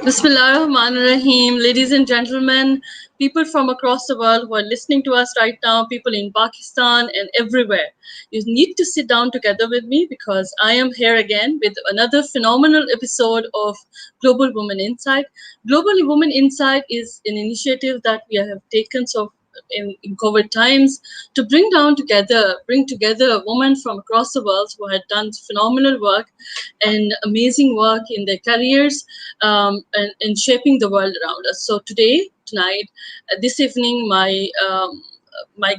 Bismillahirrahmanirrahim. Ladies and gentlemen, people from across the world who are listening to us right now, people in Pakistan and everywhere, you need to sit down together with me because I am here again with another phenomenal episode of Global Women Insight. Global Women Insight is an initiative that we have taken in COVID times to bring together women from across the world who had done phenomenal work and amazing work in their careers and in shaping the world around us. So tonight, this evening, my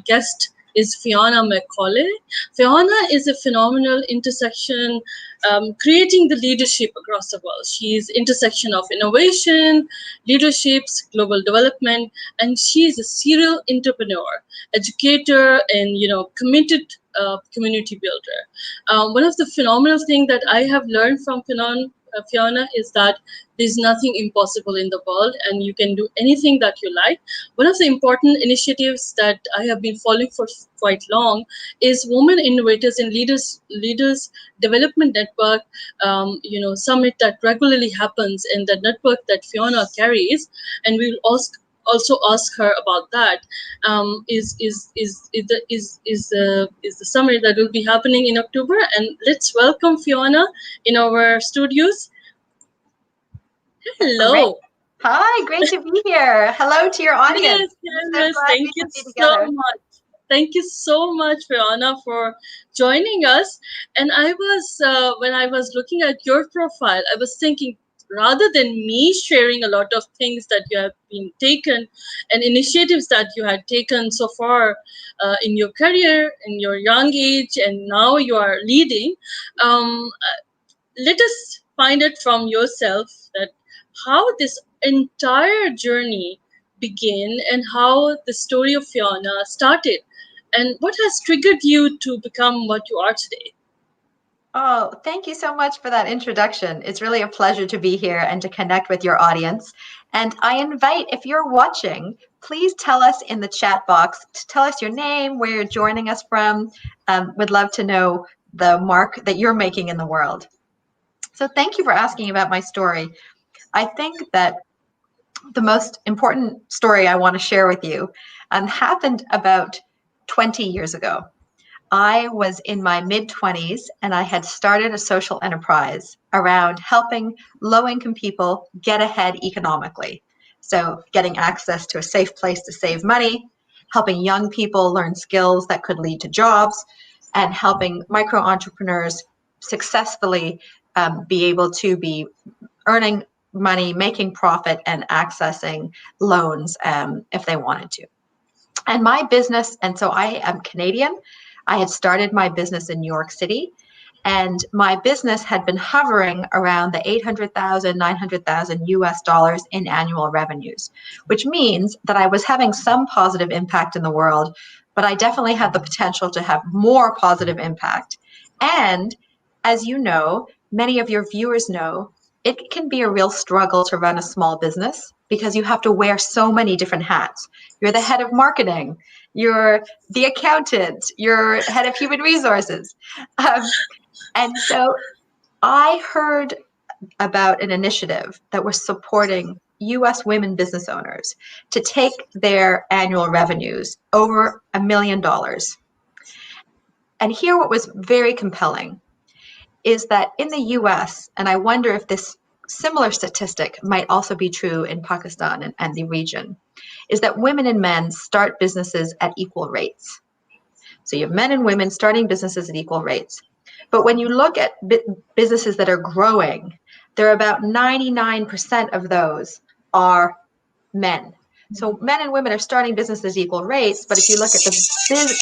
guest is Fiona Macaulay. Fiona is a phenomenal intersection, creating the leadership across the world. She is intersection of innovation, leaderships, global development, and she is a serial entrepreneur, educator, and committed community builder. One of the phenomenal things that I have learned from Fiona is that there's nothing impossible in the world and you can do anything that you like. One of the important initiatives that I have been following for quite long is Women Innovators and Leaders Development Network, summit that regularly happens in the network that Fiona carries, and we will also ask her about that. Is the summit that will be happening in October, and let's welcome Fiona in our studios. Hello. Great. Hi, great to be here. Hello to your audience. Yes, thank you so much. Thank you so much, Fiona, for joining us. And when I was looking at your profile, I was thinking, rather than me sharing a lot of things that you have been taken and initiatives that you had taken so far in your career, in your young age, and now you are leading, let us find it from yourself that how this entire journey began and how the story of Fiona started and what has triggered you to become what you are today. Oh, thank you so much for that introduction. It's really a pleasure to be here and to connect with your audience. And I invite, if you're watching, please tell us in the chat box, tell us your name, where you're joining us from. Would love to know the mark that you're making in the world. So thank you for asking about my story. I think that the most important story I want to share with you happened about 20 years ago. I was in my mid-20s and I had started a social enterprise around helping low-income people get ahead economically. So getting access to a safe place to save money, helping young people learn skills that could lead to jobs, and helping micro-entrepreneurs successfully be able to be earning money, making profit, and accessing loans if they wanted to. And my business, and so I am Canadian, I had started my business in New York City, and my business had been hovering around the $800,000, $900,000 US dollars in annual revenues, which means that I was having some positive impact in the world, but I definitely had the potential to have more positive impact. And as you know, many of your viewers know, it can be a real struggle to run a small business because you have to wear so many different hats. You're the head of marketing, you're the accountant, you're head of human resources. And so I heard about an initiative that was supporting US women business owners to take their annual revenues over $1 million. And here what was very compelling is that in the US, and I wonder if this similar statistic might also be true in Pakistan and the region, is that women and men start businesses at equal rates. So you have men and women starting businesses at equal rates. But when you look at businesses that are growing, there are about 99% of those are men. So men and women are starting businesses at equal rates, but if you look at the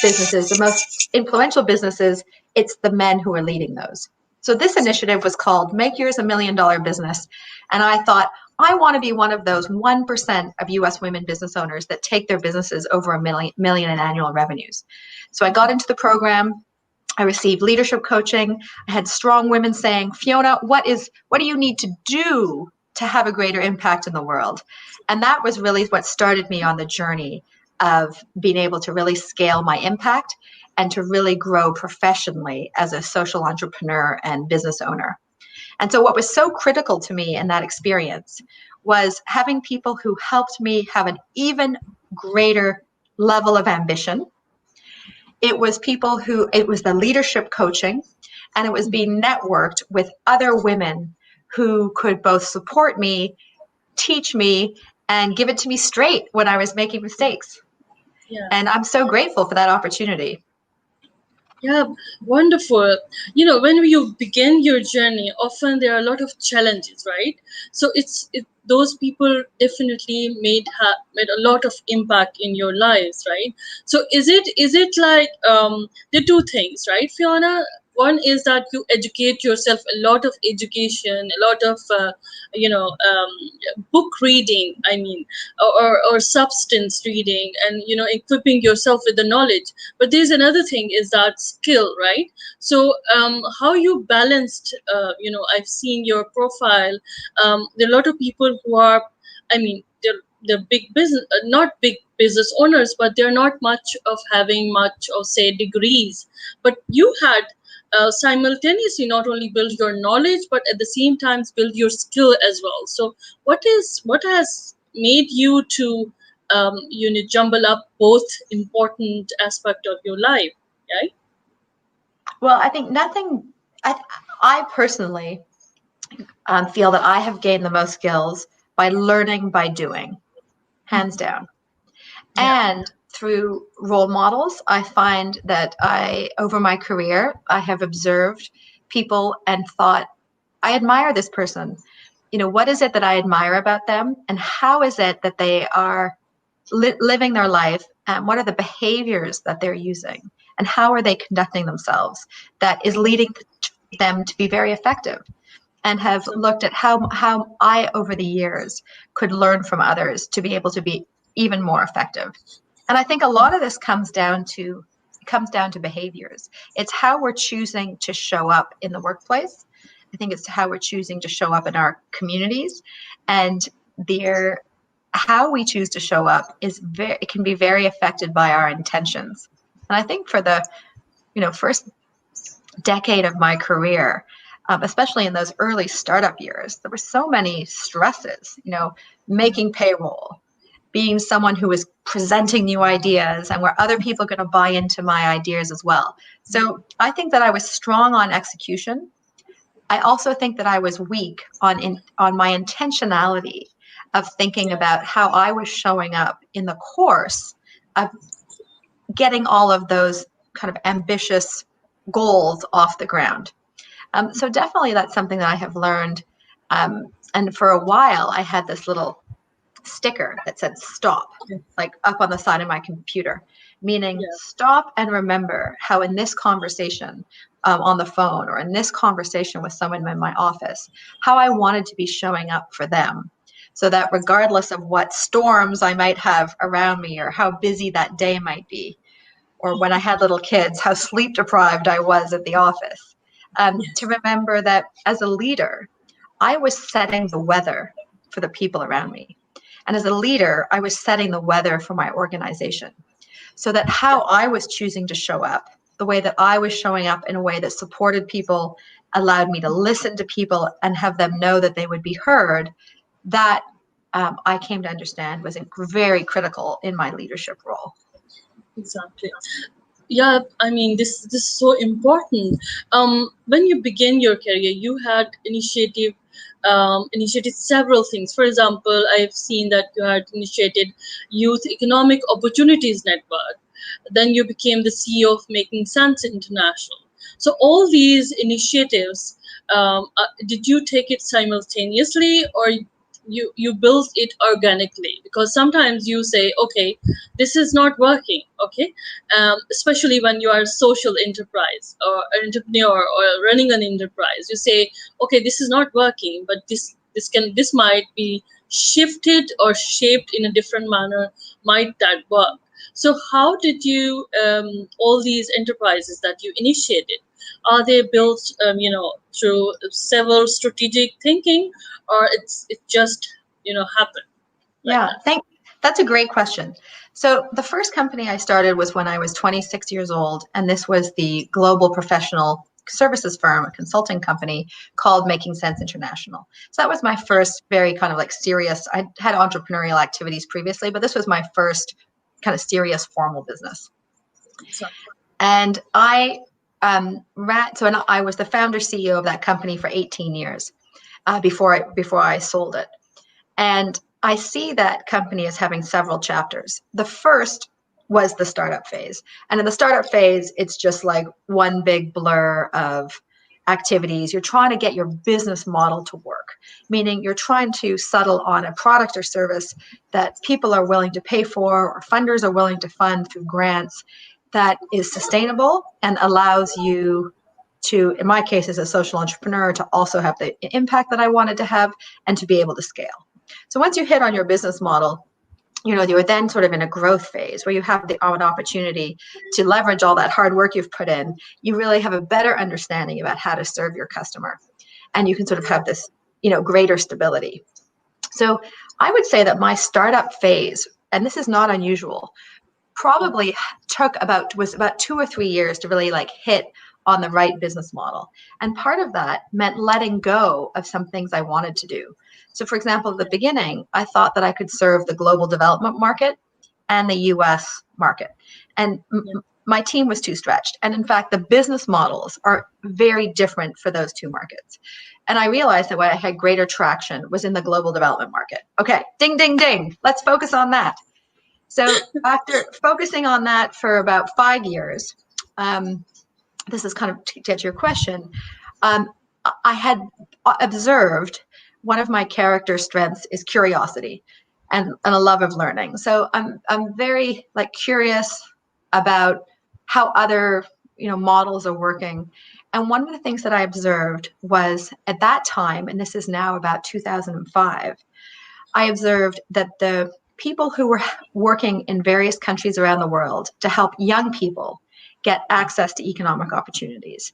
businesses, the most influential businesses, it's the men who are leading those. So this initiative was called Make Yours $1 Million Business. And I thought, I want to be one of those 1% of US women business owners that take their businesses over $1 million in annual revenues. So I got into the program. I received leadership coaching. I had strong women saying, Fiona, what do you need to do to have a greater impact in the world? And that was really what started me on the journey of being able to really scale my impact and to really grow professionally as a social entrepreneur and business owner. And so what was so critical to me in that experience was having people who helped me have an even greater level of ambition. It was it was the leadership coaching, and it was being networked with other women who could both support me, teach me, and give it to me straight when I was making mistakes. Yeah. And I'm so grateful for that opportunity. Yeah, wonderful. You know, when you begin your journey, often there are a lot of challenges, right? So those people definitely made a lot of impact in your lives, right? So is it like the two things, right, Fiona? One is that you educate yourself, a lot of education, a lot of you know book reading. I mean, or substance reading, and equipping yourself with the knowledge. But there's another thing, is that skill, right? So how you balanced, I've seen your profile. There are a lot of people who are, I mean, they're big business, not big business owners, but they're not much of having much of, say, degrees. But you had simultaneously not only build your knowledge, but at the same time build your skill as well. So what has made you to jumble up both important aspect of your life, right? Well, I think I personally feel that I have gained the most skills by learning by doing, hands down. Yeah. And through role models, I find that over my career, I have observed people and thought, I admire this person. What is it that I admire about them? And how is it that they are living their life? And what are the behaviors that they're using? And how are they conducting themselves that is leading them to be very effective? And have looked at how I, over the years, could learn from others to be able to be even more effective. And I think a lot of this comes down to behaviors. It's how we're choosing to show up in the workplace. I think it's how we're choosing to show up in our communities, and how we choose to show up it can be very affected by our intentions. And I think for the first decade of my career, especially in those early startup years, there were so many stresses, making payroll, being someone who was presenting new ideas, and were other people going to buy into my ideas as well. So I think that I was strong on execution. I also think that I was weak on my intentionality of thinking about how I was showing up in the course of getting all of those kind of ambitious goals off the ground. So definitely that's something that I have learned. And for a while, I had this little sticker that said stop, like up on the side of my computer, meaning stop and remember how in this conversation on the phone, or in this conversation with someone in my office, how I wanted to be showing up for them. So that regardless of what storms I might have around me, or how busy that day might be, or when I had little kids, how sleep deprived I was at the office, to remember that as a leader, I was setting the weather for the people around me. And as a leader, I was setting the weather for my organization. So that how I was choosing to show up, the way that I was showing up in a way that supported people, allowed me to listen to people and have them know that they would be heard, that I came to understand was very critical in my leadership role. Exactly. Yeah, I mean, this is so important. When you begin your career, you had initiated several things. For example, I've seen that you had initiated Youth Economic Opportunities Network. Then you became the CEO of Making Sense International. So all these initiatives, did you take it simultaneously, or you built it organically? Because sometimes you say, okay, this is not working, okay, especially when you are a social enterprise or an entrepreneur or running an enterprise. You say, okay, this is not working, but this might be shifted or shaped in a different manner. Might that work? So how did you all these enterprises that you initiated, are they built through several strategic thinking, or it just happened like Yeah, that? that's a great question. So the first company I started was when I was 26 years old, and this was the Global Professional services firm, a consulting company called Making Sense International. So that was my first very kind of like serious, I had entrepreneurial activities previously, but this was my first kind of serious formal business. And I I was the founder CEO of that company for 18 years before I sold it. And I see that company as having several chapters. The first was the startup phase. And in the startup phase, it's just like one big blur of activities. You're trying to get your business model to work, meaning you're trying to settle on a product or service that people are willing to pay for or funders are willing to fund through grants that is sustainable and allows you to, in my case as a social entrepreneur, to also have the impact that I wanted to have and to be able to scale. So once you hit on your business model, you're then sort of in a growth phase where you have an opportunity to leverage all that hard work you've put in. You really have a better understanding about how to serve your customer. And you can sort of have this, greater stability. So I would say that my startup phase, and this is not unusual, probably was about 2 or 3 years to really like hit on the right business model. And part of that meant letting go of some things I wanted to do. So for example, at the beginning, I thought that I could serve the global development market and the US market. And my team was too stretched. And in fact, the business models are very different for those two markets. And I realized that where I had greater traction was in the global development market. Okay, ding, ding, ding. Let's focus on that. So after focusing on that for about 5 years, this is kind of to get to your question, I had observed one of my character strengths is curiosity and a love of learning. So I'm very like curious about how other models are working. And one of the things that I observed was at that time, and this is now about 2005, I observed that the people who were working in various countries around the world to help young people get access to economic opportunities,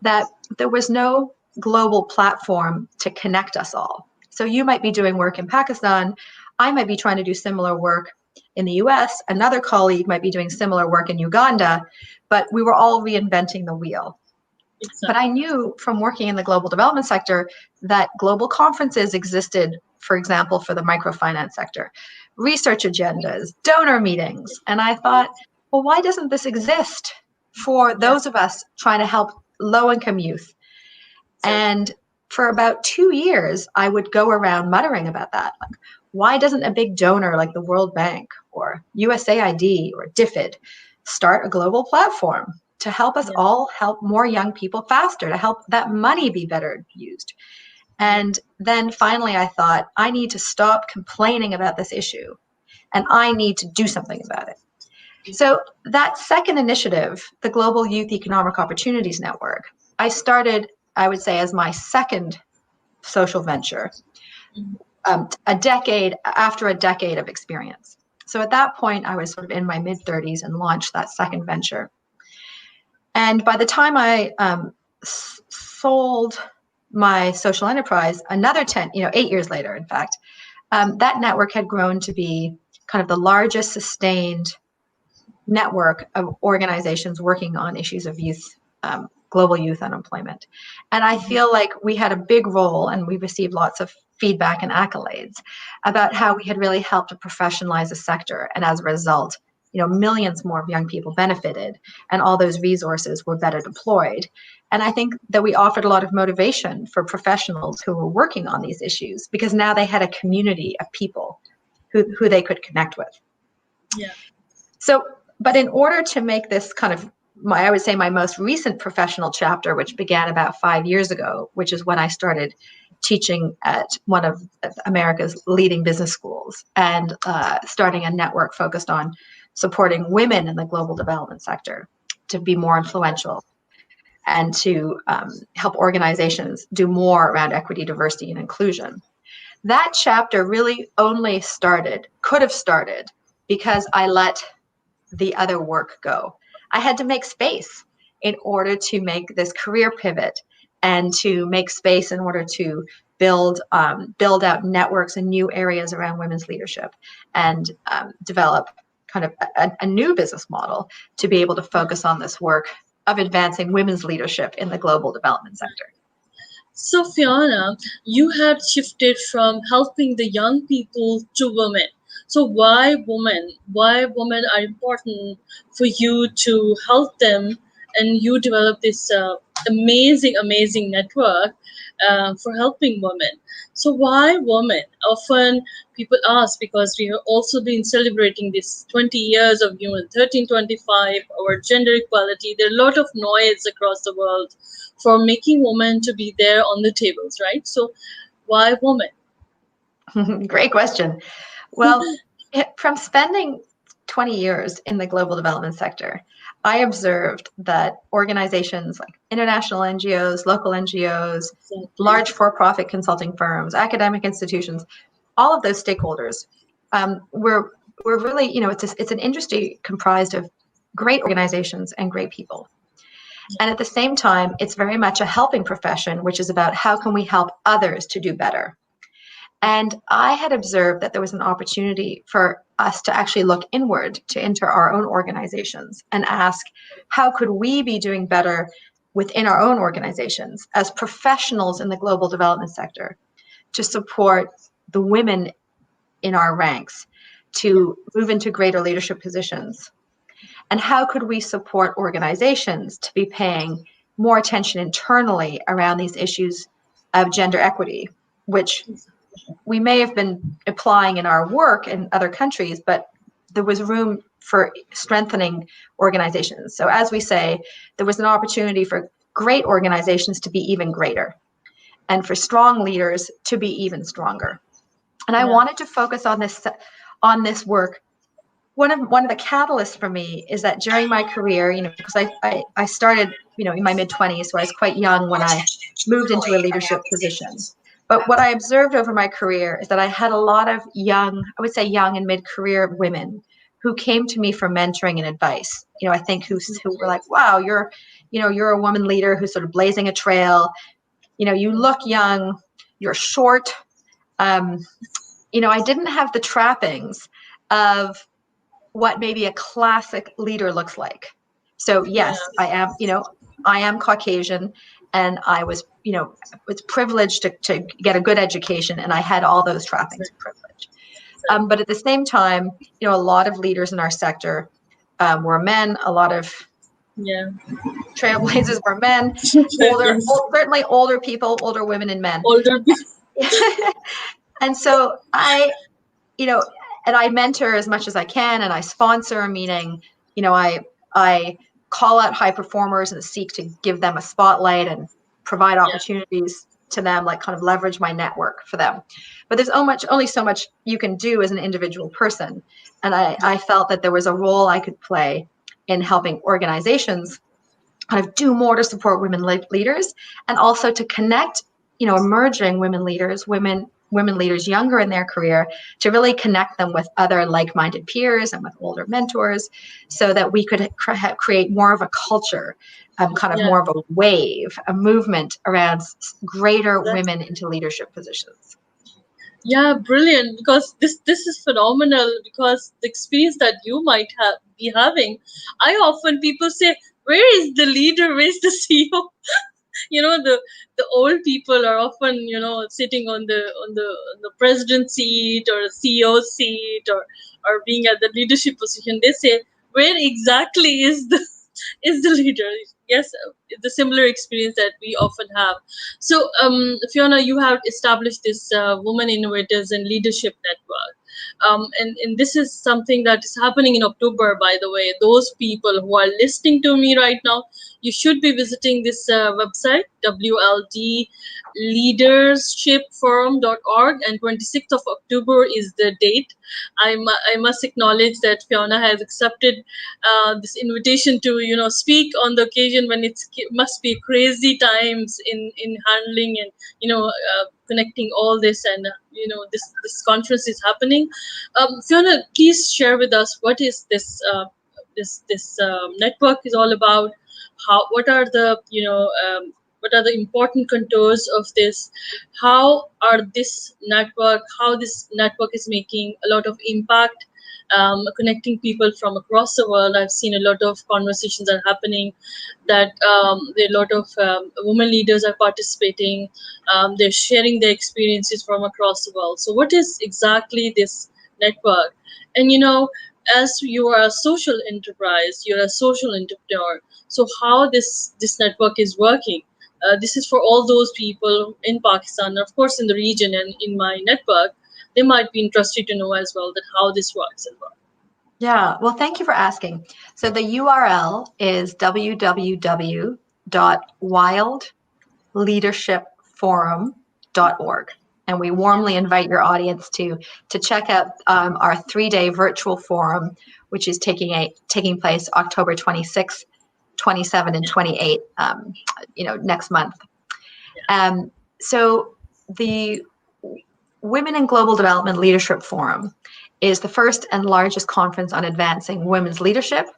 that there was no global platform to connect us all. So you might be doing work in Pakistan, I might be trying to do similar work in the US, another colleague might be doing similar work in Uganda, but we were all reinventing the wheel. Exactly. But I knew from working in the global development sector that global conferences existed, for example, for the microfinance sector, research agendas, donor meetings. And I thought, well, why doesn't this exist for those of us trying to help low-income youth? And for about 2 years, I would go around muttering about that. Like, why doesn't a big donor like the World Bank or USAID or DFID start a global platform to help us all help more young people faster, to help that money be better used? And then finally, I thought, I need to stop complaining about this issue and I need to do something about it. So that second initiative, the Global Youth Economic Opportunities Network, I started, I would say, as my second social venture, after a decade of experience. So at that point, I was sort of in my mid-30s and launched that second venture. And by the time I sold my social enterprise, another 8 years later, in fact, that network had grown to be kind of the largest sustained network of organizations working on issues of youth, global youth unemployment. And I feel like we had a big role, and we received lots of feedback and accolades about how we had really helped to professionalize the sector. And as a result, millions more of young people benefited, and all those resources were better deployed. And I think that we offered a lot of motivation for professionals who were working on these issues, because now they had a community of people who they could connect with. Yeah. So, but in order to make this kind of I would say my most recent professional chapter, which began about 5 years ago, which is when I started teaching at one of America's leading business schools and starting a network focused on supporting women in the global development sector to be more influential and to help organizations do more around equity, diversity, and inclusion. That chapter really only could have started because I let the other work go. I had to make space in order to make this career pivot and to make space in order to build out networks in new areas around women's leadership and develop kind of a new business model to be able to focus on this work of advancing women's leadership in the global development sector. So, Fiona, you had shifted from helping the young people to women. So, why women? Why women are important for you to help them, and you develop this amazing network for helping women. So, why women? Often people ask because we have also been celebrating this 20 years of Human 1325, our gender equality. There are a lot of noise across the world for making women to be there on the tables, right? So why women? Great question. Well, from spending 20 years in the global development sector, I observed that organizations like international NGOs, local NGOs, large for-profit consulting firms, academic institutions, all of those stakeholders were really, it's an industry comprised of great organizations and great people. And at the same time, it's very much a helping profession, which is about how can we help others to do better. And I had observed that there was an opportunity for us to actually look inward, to enter our own organizations and ask, how could we be doing better within our own organizations as professionals in the global development sector to support the women in our ranks to move into greater leadership positions? And how could we support organizations to be paying more attention internally around these issues of gender equity, which we may have been applying in our work in other countries, but there was room for strengthening organizations. So as we say, there was an opportunity for great organizations to be even greater and for strong leaders to be even stronger. And I wanted to focus on this work. One of the catalysts for me is that during my career, because I started, in my mid-20s, so I was quite young when I moved into a leadership position. But what I observed over my career is that I had a lot of young and mid-career women who came to me for mentoring and advice. I think who were like, wow, you're a woman leader who's sort of blazing a trail. You look young, you're short. I didn't have the trappings of what maybe a classic leader looks like. So yes, I am Caucasian, and I was privileged to get a good education, and I had all those trappings of privilege. But at the same time, a lot of leaders in our sector were men. A lot of trailblazers were men. Certainly older people, older women and men. Older people. And so and I mentor as much as I can, and I sponsor, meaning, I call out high performers and seek to give them a spotlight and provide opportunities to them, like kind of leverage my network for them. But there's only so much you can do as an individual person. And I felt that there was a role I could play in helping organizations kind of do more to support women leaders, and also to connect, emerging women leaders, women leaders younger in their career, to really connect them with other like-minded peers and with older mentors, so that we could create more of a culture, more of a wave, a movement around greater women into leadership positions. Yeah, brilliant, because this is phenomenal, because the experience that you might be having, people say, where is the leader, where is the CEO? The old people are often sitting on the president seat or a CEO seat, or being at the leadership position. They say, where exactly is the leader? Yes, the similar experience that we often have. So Fiona, you have established this Women Innovators and Leadership Network. And this is something that is happening in October, by the way. Those people who are listening to me right now, you should be visiting this website, wldleadershipforum.org, and 26th of October is the date. I must acknowledge that Fiona has accepted this invitation to speak on the occasion when it must be crazy times in handling and connecting all this, and this conference is happening. Fiona, please share with us what is this network is all about. What are the important contours of this? How this network is making a lot of impact connecting people from across the world. I've seen a lot of conversations are happening that there are a lot of women leaders are participating. They're sharing their experiences from across the world. So what is exactly this network? And as you are a social enterprise, you're a social entrepreneur. So how this network is working? This is for all those people in Pakistan, of course, in the region and in my network. They might be interested to know as well that how this works as well. Yeah, well, thank you for asking. So the URL is www.wildleadershipforum.org. And we warmly invite your audience to check out our 3-day virtual forum, which is taking place October 26th, 27, and 28, next month. So the Women in Global Development Leadership Forum is the first and largest conference on advancing women's leadership,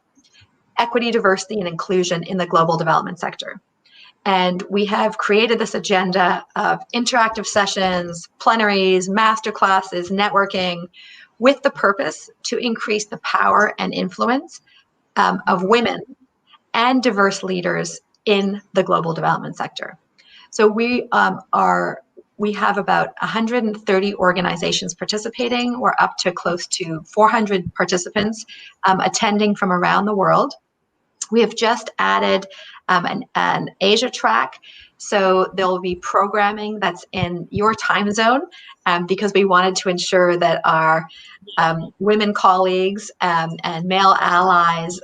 equity, diversity, and inclusion in the global development sector. And we have created this agenda of interactive sessions, plenaries, masterclasses, networking, with the purpose to increase the power and influence of women and diverse leaders in the global development sector. So we have about 130 organizations participating. We're up to close to 400 participants attending from around the world. We have just added an Asia track. So there'll be programming that's in your time zone because we wanted to ensure that our women colleagues and male allies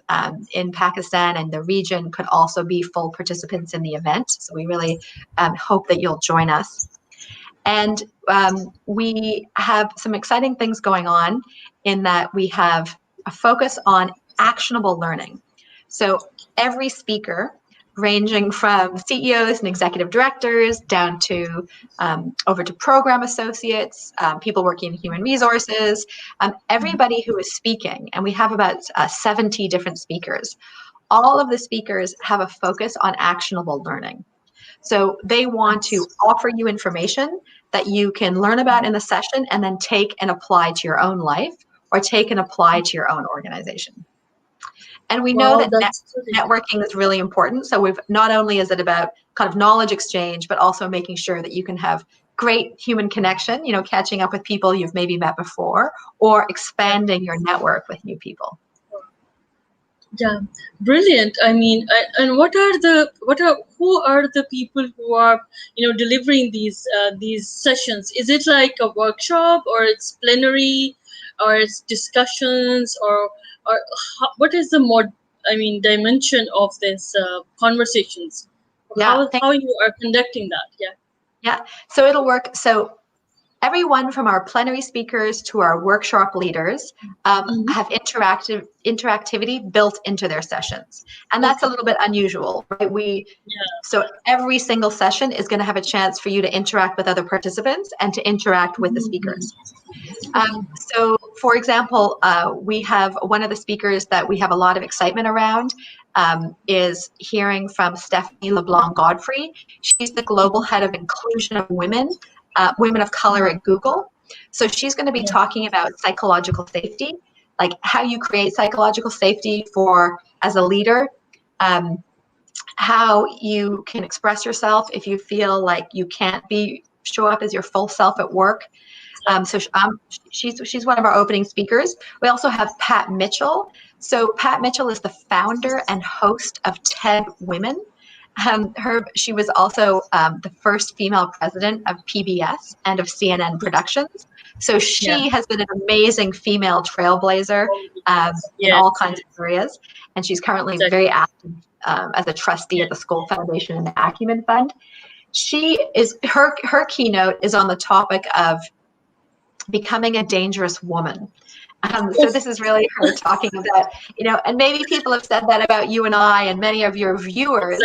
in Pakistan and the region could also be full participants in the event. So we really hope that you'll join us. And we have some exciting things going on in that we have a focus on actionable learning. So every speaker, ranging from CEOs and executive directors down to over to program associates, people working in human resources, everybody who is speaking, and we have about 70 different speakers. All of the speakers have a focus on actionable learning. So they want to offer you information that you can learn about in the session and then take and apply to your own life or take and apply to your own organization. And we know that networking is really important. So not only is it about kind of knowledge exchange, but also making sure that you can have great human connection, catching up with people you've maybe met before, or expanding your network with new people. Yeah, brilliant. I mean, and who are the people who are delivering these sessions? Is it like a workshop, or it's plenary, or it's discussions, or what is the dimension of this conversations? Yeah, how you are conducting that? Yeah. So it'll work. So everyone from our plenary speakers to our workshop leaders have interactivity built into their sessions. And that's a little bit unusual, right? So every single session is going to have a chance for you to interact with other participants and to interact with the speakers. So for example, we have one of the speakers that we have a lot of excitement around is hearing from Stephanie LeBlanc-Godfrey. She's the global head of inclusion of women of color at Google. So she's going to be talking about psychological safety, like how you create psychological safety as a leader, how you can express yourself if you feel like you can't show up as your full self at work. So she's one of our opening speakers. We also have Pat Mitchell. So Pat Mitchell is the founder and host of TED Women. She was also the first female president of PBS and of CNN Productions. So she has been an amazing female trailblazer in all kinds of areas. And she's currently very active as a trustee at the Skoll Foundation and the Acumen Fund. Her keynote is on the topic of becoming a dangerous woman. So this is really her talking about, and maybe people have said that about you and I and many of your viewers,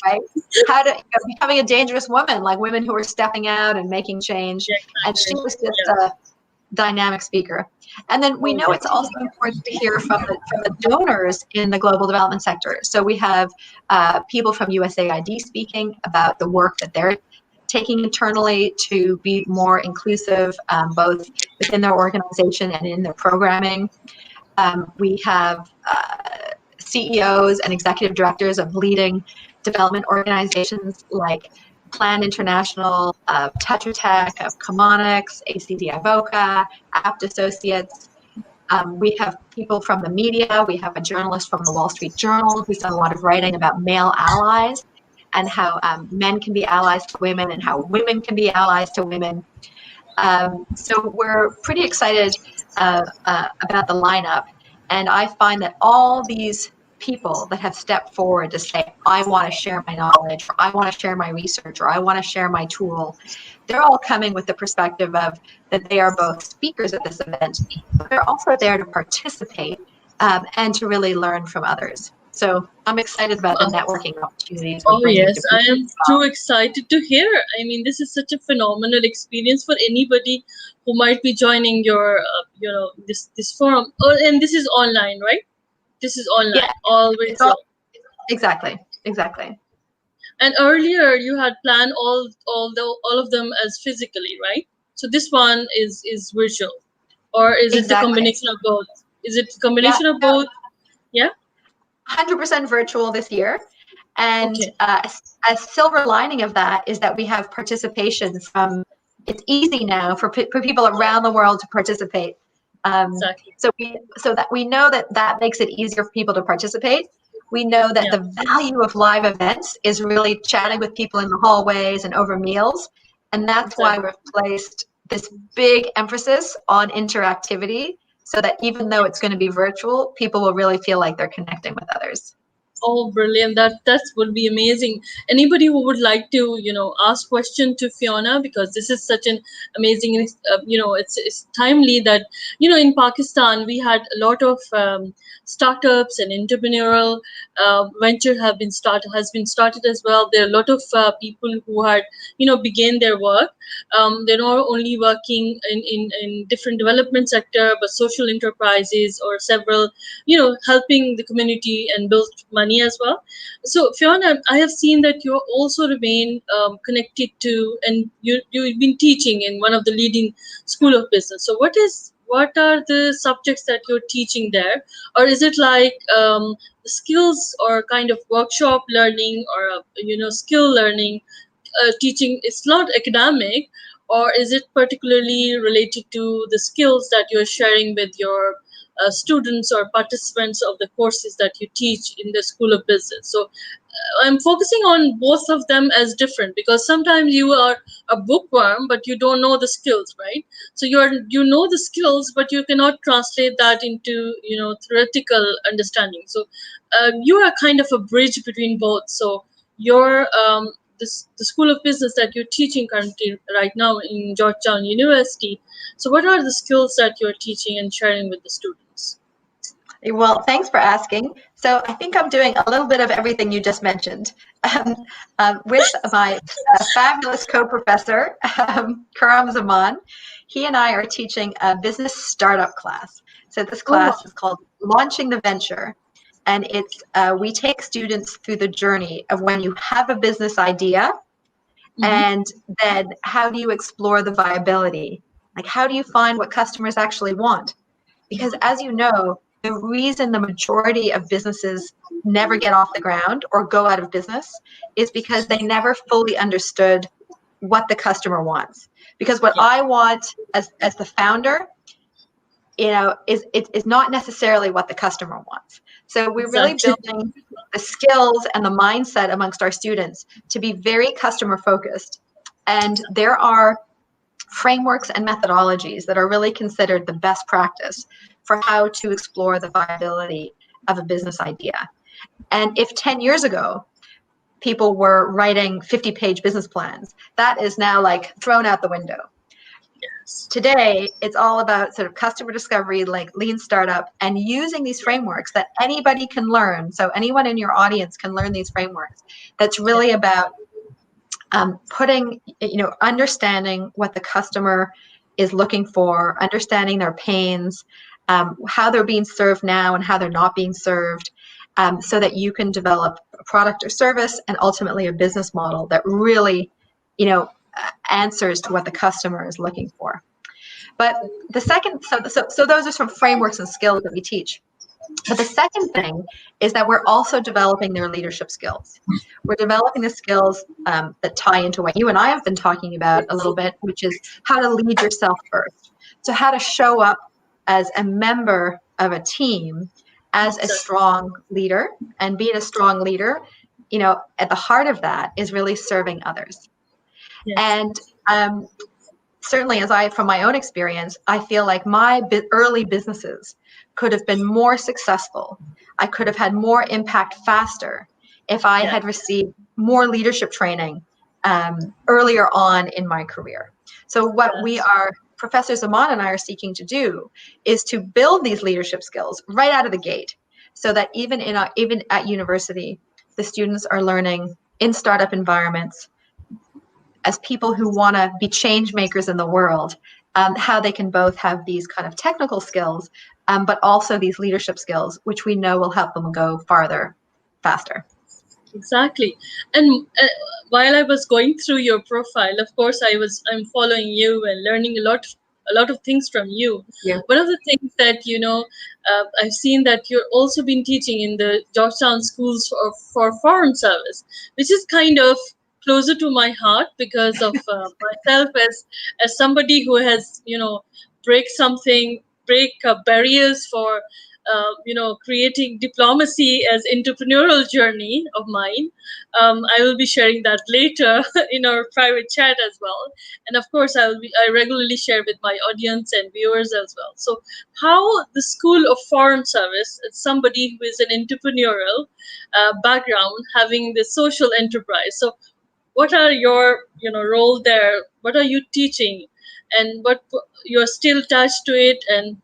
right? How to becoming a dangerous woman, like women who are stepping out and making change. And she was just a dynamic speaker. And then we know it's also important to hear from the donors in the global development sector. So we have people from USAID speaking about the work that they're taking internally to be more inclusive, both within their organization and in their programming. We have CEOs and executive directors of leading development organizations like Plan International, of Tetra Tech, of Chemonics, ACD Avoca, Apt Associates. We have people from the media. We have a journalist from the Wall Street Journal who's done a lot of writing about male allies and how men can be allies to women and how women can be allies to women. So we're pretty excited about the lineup. And I find that all these people that have stepped forward to say, I want to share my knowledge, or I want to share my research, or I want to share my tool, they're all coming with the perspective of that they are both speakers at this event, but they're also there to participate and to really learn from others. So I'm excited about the networking opportunities we're Oh bringing yes, to I people. am too excited to hear. I mean, this is such a phenomenal experience for anybody who might be joining your, this forum. Oh, and this is online, right? This is Yeah, online, all it's all virtual. exactly. And earlier you had planned all of them as physically, right? So this one is virtual, or is it the Exactly. combination of both? Is it the Yeah, combination of no, both? Yeah. 100% virtual this year. And Okay. a silver lining of that is that we have participation from, it's easy now for people around the world to participate. Exactly. So that we know that makes it easier for people to participate. We know that Yeah. the value of live events is really chatting with people in the hallways and over meals. And that's why Exactly. we've placed this big emphasis on interactivity so that even though it's going to be virtual, people will really feel like they're connecting with others. Oh, brilliant! That would be amazing. Anybody who would like to, ask question to Fiona, because this is such an amazing, it's timely that, in Pakistan we had a lot of startups and entrepreneurial venture has been started as well. There are a lot of people who had, began their work. They're not only working in different development sector, but social enterprises or several, helping the community and build money as well. So Fiona, I have seen that you also remain connected to, and you've been teaching in one of the leading school of business. So what are the subjects that you're teaching there, or is it like skills or kind of workshop learning, or skill learning teaching? It's not academic, or is it particularly related to the skills that you're sharing with your students or participants of the courses that you teach in the School of Business? So I'm focusing on both of them as different, because sometimes you are a bookworm but you don't know the skills, right? So you know the skills but you cannot translate that into theoretical understanding. So you are kind of a bridge between both. So your the School of Business that you're teaching currently right now in Georgetown University. So what are the skills that you're teaching and sharing with the students? Well, thanks for asking. So I think I'm doing a little bit of everything you just mentioned with my fabulous co-professor, Karam Zaman. He and I are teaching a business startup class. So this Oh wow. class is called Launching the Venture. And it's we take students through the journey of when you have a business idea, Mm-hmm. and then how do you explore the viability? Like, how do you find what customers actually want? Because as you know, the reason the majority of businesses never get off the ground or go out of business is because they never fully understood what the customer wants. Because what Yeah. I want as the founder, is not necessarily what the customer wants. So we're really Exactly. building the skills and the mindset amongst our students to be very customer focused. And there are frameworks and methodologies that are really considered the best practice for how to explore the viability of a business idea. And if 10 years ago, people were writing 50-page business plans, that is now like thrown out the window. Yes. Today, it's all about sort of customer discovery, like lean startup, and using these frameworks that anybody can learn. So anyone in your audience can learn these frameworks. That's Yeah. really about understanding what the customer is looking for, understanding their pains, how they're being served now and how they're not being served, so that you can develop a product or service and ultimately a business model that really, answers to what the customer is looking for. But the second, so those are some frameworks and skills that we teach. But the second thing is that we're also developing their leadership skills. We're developing the skills that tie into what you and I have been talking about a little bit, which is how to lead yourself first. So how to show up as a member of a team, as a strong leader, and being a strong leader, at the heart of that is really serving others. Yes. And certainly, from my own experience, I feel like my early businesses could have been more successful. I could have had more impact faster if I had received more leadership training earlier on in my career. So what Professor Zaman and I are seeking to do is to build these leadership skills right out of the gate, so that even at university, the students are learning in startup environments, as people who want to be change makers in the world, how they can both have these kind of technical skills, but also these leadership skills, which we know will help them go farther, faster. Exactly. And while I was going through your profile, of course, I'm following you and learning a lot of things from you. Yeah. One of the things that, I've seen that you've also been teaching in the Georgetown schools for foreign service, which is kind of closer to my heart because of myself as somebody who has, break barriers for creating diplomacy as entrepreneurial journey of mine. I will be sharing that later in our private chat as well. And of course, I regularly share with my audience and viewers as well. So how the School of Foreign Service, as somebody who is an entrepreneurial background, having the social enterprise. So what are your role there? What are you teaching? And what you're still attached to it? And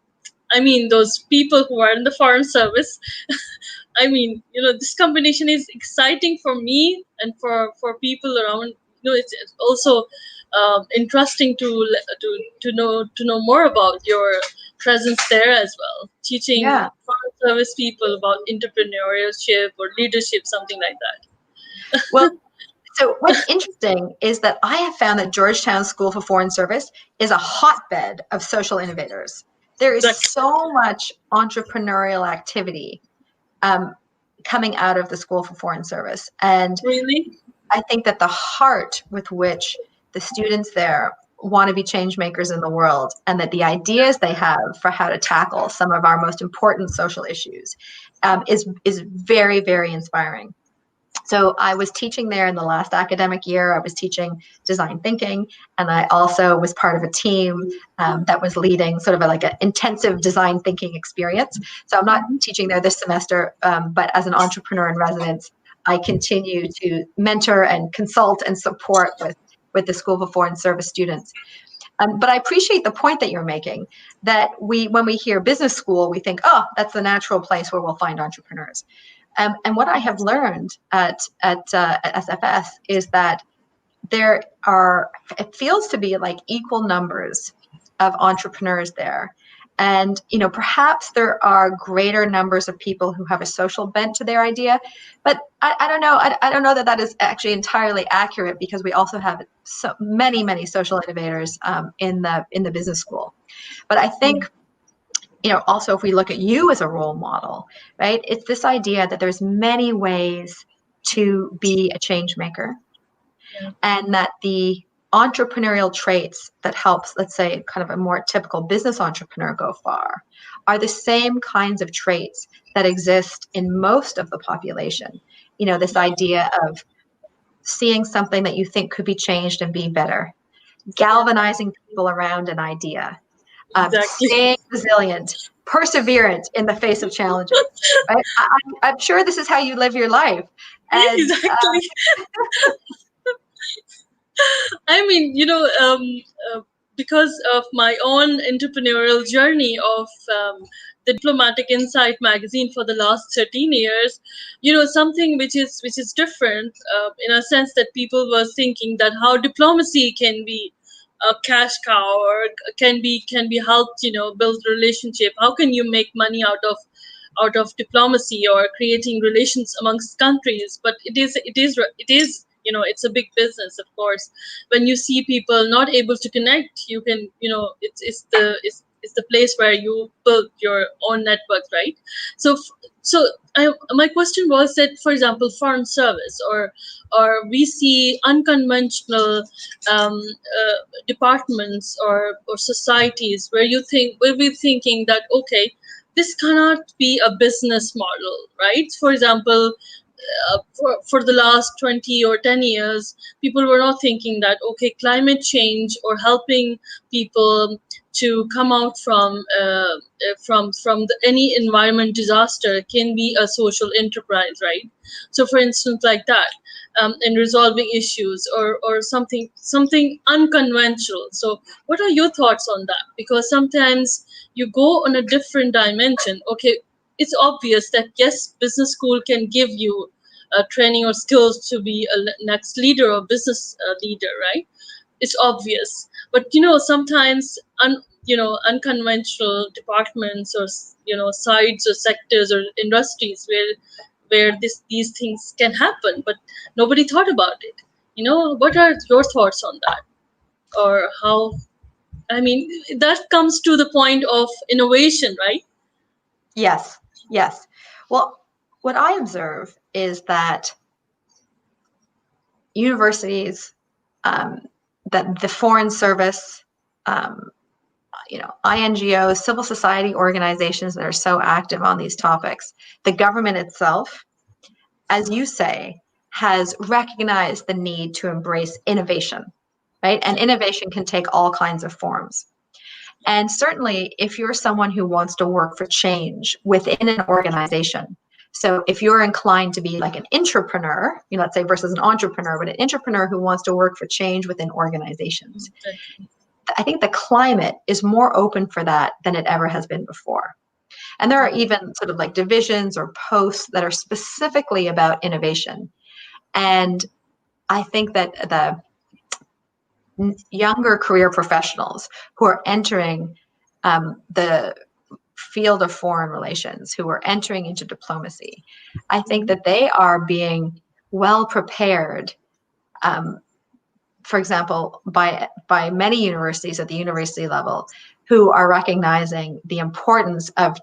I mean, those people who are in the foreign service, I mean, this combination is exciting for me and for people around. It's also interesting to know more about your presence there as well, teaching foreign service people about entrepreneurship or leadership, something like that. Well, so what's interesting is that I have found that Georgetown School for Foreign Service is a hotbed of social innovators. There is so much entrepreneurial activity coming out of the School for Foreign Service. And really, I think that the heart with which the students there want to be change makers in the world, and that the ideas they have for how to tackle some of our most important social issues is very, very inspiring. So I was teaching there in the last academic year. I was teaching design thinking, and I also was part of a team that was leading sort of like an intensive design thinking experience. So I'm not teaching there this semester, but as an entrepreneur in residence, I continue to mentor and consult and support with the School for Foreign Service students. But I appreciate the point that you're making, that when we hear business school, we think, oh, that's the natural place where we'll find entrepreneurs. And what I have learned at SFS is that it feels to be like equal numbers of entrepreneurs there. And, perhaps there are greater numbers of people who have a social bent to their idea, but I don't know. I don't know that is actually entirely accurate, because we also have so many, many social innovators in the business school. But I think, also if we look at you as a role model, right? It's this idea that there's many ways to be a change maker, and that the entrepreneurial traits that helps, let's say, kind of a more typical business entrepreneur go far are the same kinds of traits that exist in most of the population. This idea of seeing something that you think could be changed and be better, galvanizing people around an idea, staying resilient, perseverant in the face of challenges. Right? I'm sure this is how you live your life. And, exactly. I mean, because of my own entrepreneurial journey of the Diplomatic Insight magazine for the last 13 years, something which is different in a sense, that people were thinking that how diplomacy can be a cash cow, or can be helped, build relationship. How can you make money out of diplomacy or creating relations amongst countries? But it is it's a big business, of course. When you see people not able to connect, you can, it's the place where you build your own network, right? So my question was that, for example, foreign service, or we see unconventional departments or societies where we're thinking that, okay, this cannot be a business model, right? For example, for the last 20 or 10 years, people were not thinking that, okay, climate change or helping people to come out from any environment disaster can be a social enterprise, right? So for instance, like that, in resolving issues, or something unconventional. So what are your thoughts on that? Because sometimes you go on a different dimension. Okay, it's obvious that, yes, business school can give you training or skills to be a next leader or business leader, right? It's obvious, but sometimes unconventional departments, or sides or sectors or industries where these things can happen, but nobody thought about it. What are your thoughts on that? Or how, I mean, that comes to the point of innovation, right? Yes, yes. Well, what I observe is that universities, that the Foreign Service, INGOs, civil society organizations that are so active on these topics, the government itself, as you say, has recognized the need to embrace innovation, right? And innovation can take all kinds of forms. And certainly, if you're someone who wants to work for change within an organization, so if you're inclined to be like an intrapreneur, let's say versus an entrepreneur, but an intrapreneur who wants to work for change within organizations, I think the climate is more open for that than it ever has been before. And there are even sort of like divisions or posts that are specifically about innovation. And I think that the younger career professionals who are entering the field of foreign relations, who are entering into diplomacy, I think that they are being well prepared, for example, by many universities at the university level, who are recognizing the importance of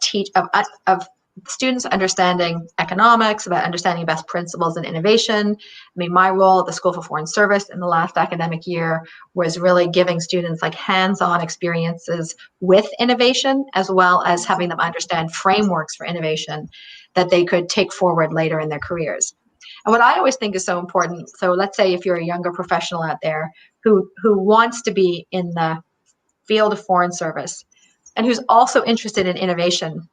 students understanding economics, about understanding best principles in innovation. I mean, my role at the School for Foreign Service in the last academic year was really giving students like hands-on experiences with innovation, as well as having them understand frameworks for innovation that they could take forward later in their careers. And what I always think is so important, so let's say if you're a younger professional out there who wants to be in the field of foreign service and who's also interested in innovation,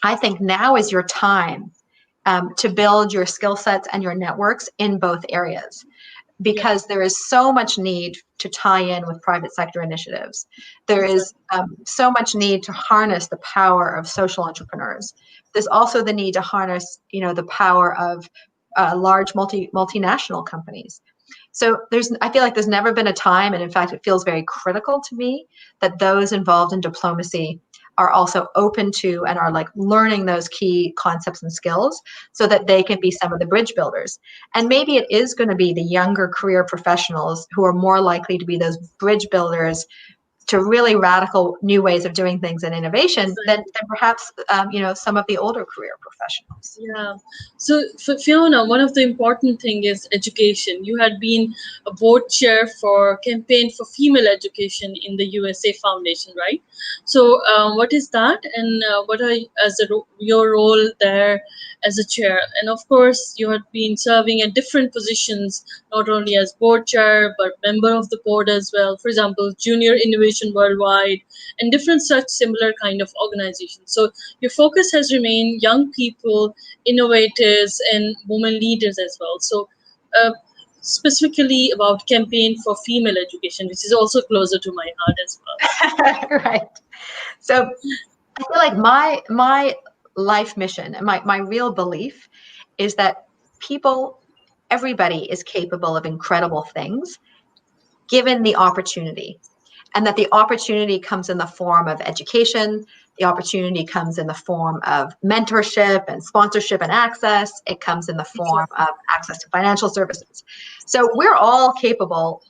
I think now is your time to build your skill sets and your networks in both areas, because there is so much need to tie in with private sector initiatives. There is so much need to harness the power of social entrepreneurs. There's also the need to harness, the power of large multinational companies. So I feel like there's never been a time, and in fact, it feels very critical to me that those involved in diplomacy are also open to and are like learning those key concepts and skills so that they can be some of the bridge builders. And maybe it is going to be the younger career professionals who are more likely to be those bridge builders to really radical new ways of doing things and innovation than perhaps some of the older career professionals. Yeah. So for Fiona, one of the important thing is education. You had been a board chair for Campaign for Female Education in the USA Foundation, right? So what is that, and what are your role there as a chair? And of course, you had been serving at different positions, not only as board chair but member of the board as well. For example, Junior Innovation Worldwide and different such similar kind of organizations. So your focus has remained young people, innovators, and women leaders as well. So specifically about Campaign for Female Education, which is also closer to my heart as well. Right. So I feel like my life mission and my real belief is that everybody is capable of incredible things given the opportunity. And that the opportunity comes in the form of education, The opportunity comes in the form of mentorship and sponsorship and access. It comes in the form of access to financial services. So we're all capable.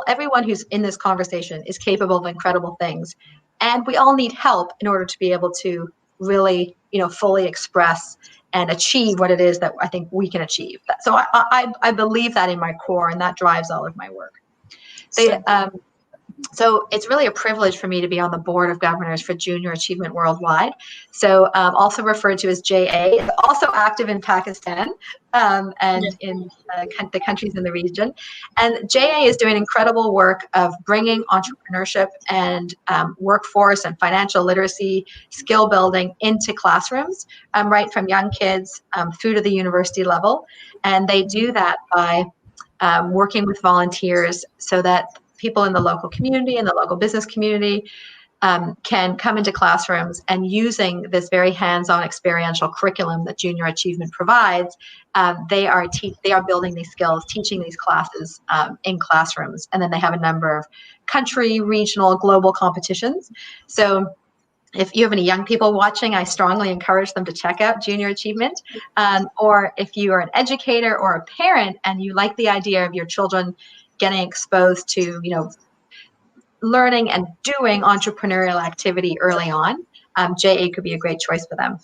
Everyone who's in this conversation is capable of incredible things, and we all need help in order to be able to really, fully express and achieve what it is that I think we can achieve. So I believe that in my core, and that drives all of my work. So it's really a privilege for me to be on the board of governors for Junior Achievement Worldwide. So also referred to as JA, is also active in Pakistan and in the countries in the region. And JA is doing incredible work of bringing entrepreneurship and workforce and financial literacy, skill building into classrooms, right from young kids through to the university level. And they do that by working with volunteers so that people in the local community and the local business community can come into classrooms, and using this very hands-on experiential curriculum that Junior Achievement provides, they are building these skills, teaching these classes in classrooms, and then they have a number of country, regional, global competitions. So if you have any young people watching, I strongly encourage them to check out Junior Achievement. Or if you are an educator or a parent and you like the idea of your children getting exposed to, learning and doing entrepreneurial activity early on, JA could be a great choice for them.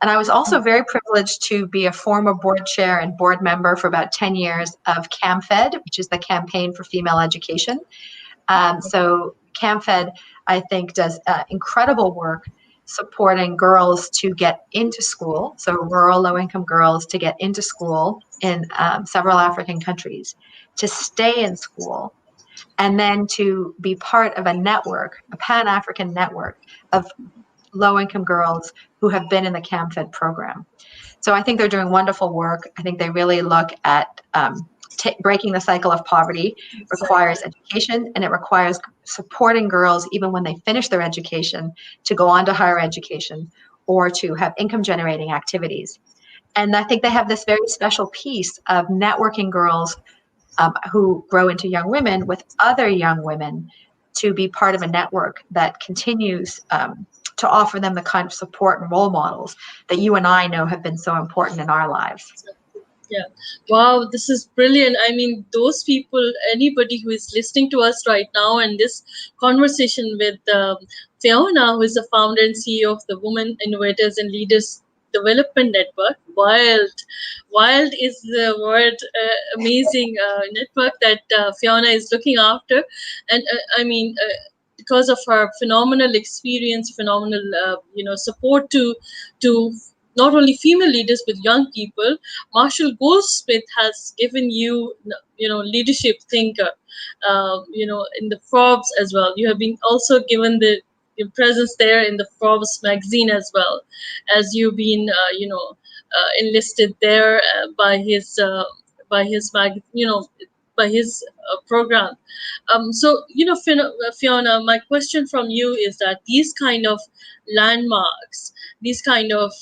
And I was also very privileged to be a former board chair and board member for about 10 years of CAMFED, which is the Campaign for Female Education. So CAMFED, I think, does incredible work supporting girls to get into school, so rural low-income girls to get into school in several African countries, to stay in school, and then to be part of a network, a Pan-African network of low-income girls who have been in the CAMFED program. So I think they're doing wonderful work. I think they really look at breaking the cycle of poverty requires education, and it requires supporting girls even when they finish their education to go on to higher education or to have income generating activities. And I think they have this very special piece of networking girls who grow into young women with other young women to be part of a network that continues to offer them the kind of support and role models that you and I know have been so important in our lives. Yeah. Wow, this is brilliant. I mean, those people, anybody who is listening to us right now and this conversation with Fiona, who is the founder and CEO of the Women Innovators and Leaders Development Network. Wild is the word, amazing network that Fiona is looking after. And because of her phenomenal experience, phenomenal, support to not only female leaders but young people, Marshall Goldsmith has given you, leadership thinker, in the Forbes as well. You have been also given your presence there in the Forbes magazine as well, as you've been, enlisted there by his program. So, Fiona, my question from you is that these kind of landmarks, these kind of,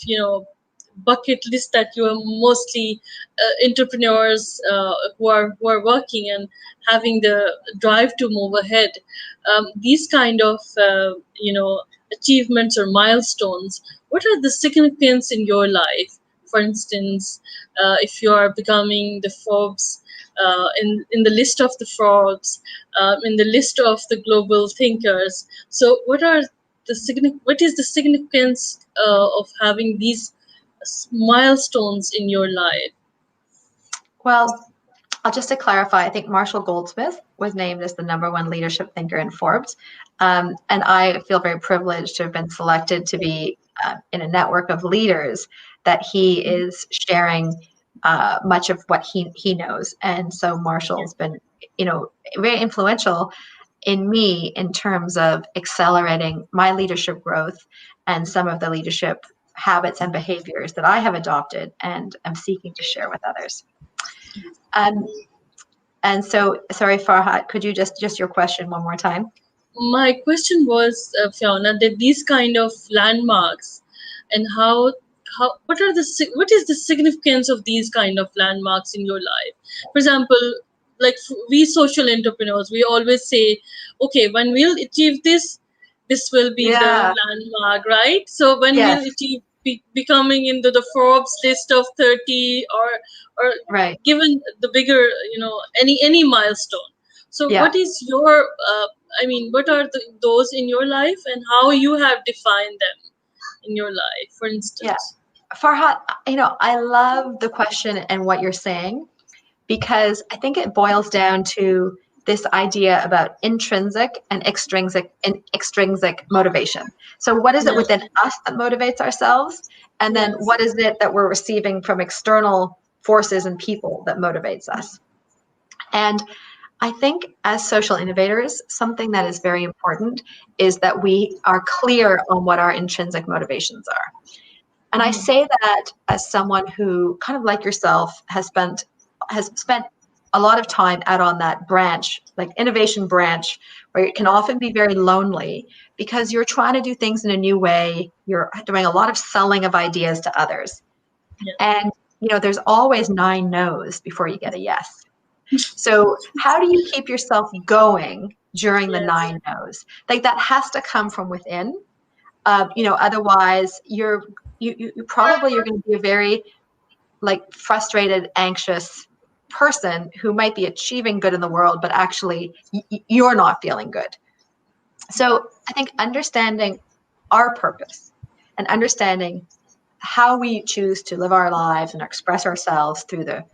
bucket list that you are mostly entrepreneurs who are working and having the drive to move ahead, these kind of, achievements or milestones, what are the significance in your life? For instance, if you are becoming the Forbes, in the list of the Forbes, in the list of the global thinkers. So what is the significance of having these milestones in your life? Well, just to clarify, I think Marshall Goldsmith was named as the #1 leadership thinker in Forbes. And I feel very privileged to have been selected to be in a network of leaders that he is sharing much of what he knows. And so Marshall's been, very influential in me in terms of accelerating my leadership growth and some of the leadership habits and behaviors that I have adopted and am seeking to share with others. And so, sorry, Farhat, could you just your question one more time? My question was, Fiona, that these kind of landmarks and what is the significance of these kind of landmarks in your life? For example, like we social entrepreneurs, we always say, okay, when we'll achieve this, this will be the Yeah. landmark, right? So when will Yes. it be becoming into the Forbes list of 30, or Right. given the bigger, any milestone? So Yeah. what is your, what are those in your life, and how you have defined them in your life, for Yeah. instance? Farhat, I love the question and what you're saying, because I think it boils down to this idea about intrinsic and extrinsic motivation. So what is it Yeah. within us that motivates ourselves? And then Yes. what is it that we're receiving from external forces and people that motivates us? And I think as social innovators, something that is very important is that we are clear on what our intrinsic motivations are. And I Mhm. say that as someone who, kind of like yourself, has spent a lot of time out on that branch, like innovation branch, where it can often be very lonely because you're trying to do things in a new way. You're doing a lot of selling of ideas to others. Yeah. And there's always 9 no's before you get a yes. So how do you keep yourself going during the Yes. 9 no's? Like that has to come from within. Otherwise you're going to be a very like frustrated, anxious person who might be achieving good in the world, but actually you're not feeling good. So I think understanding our purpose and understanding how we choose to live our lives and express ourselves through the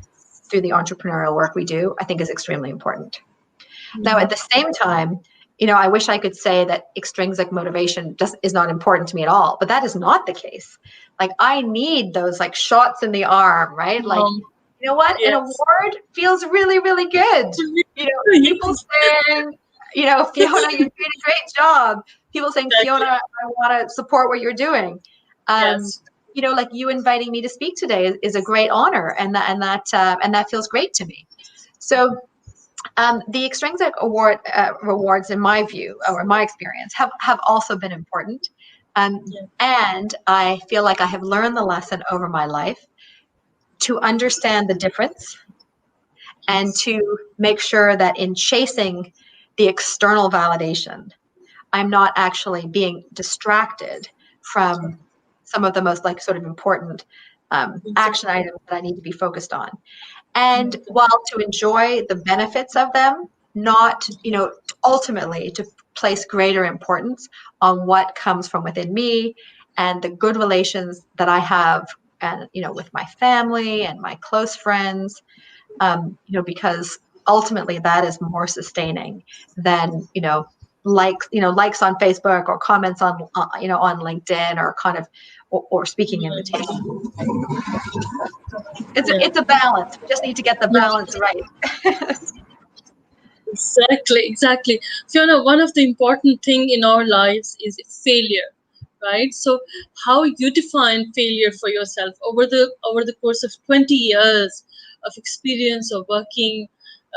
entrepreneurial work we do, I think is extremely important. Now, at Mhm. the same time, I wish I could say that extrinsic motivation is not important to me at all, but that is not the case. Like I need those like shots in the arm, right? Like, you know what? An Yes. award feels really, really good. People Yes. saying, Fiona, you're doing a great job. People saying, Fiona, Exactly. I want to support what you're doing. Um, Yes. like you inviting me to speak today is a great honor, and that feels great to me. So the extrinsic rewards, in my view, or in my experience, have also been important. Yeah. And I feel like I have learned the lesson over my life to understand the difference and Yes. to make sure that in chasing the external validation, I'm not actually being distracted from some of the most like sort of important action Exactly. items that I need to be focused on. And Mhm. while to enjoy the benefits of them, not, ultimately to place greater importance on what comes from within me and the good relations that I have and, with my family and my close friends, because ultimately that is more sustaining than, likes on Facebook or comments on LinkedIn or kind of, or speaking Yeah. invitations. It's Yeah. a balance. We just need to get the Yeah. balance right. Exactly, exactly. Fiona, one of the important thing in our lives is failure, right? So how you define failure for yourself over the course of 20 years of experience of working,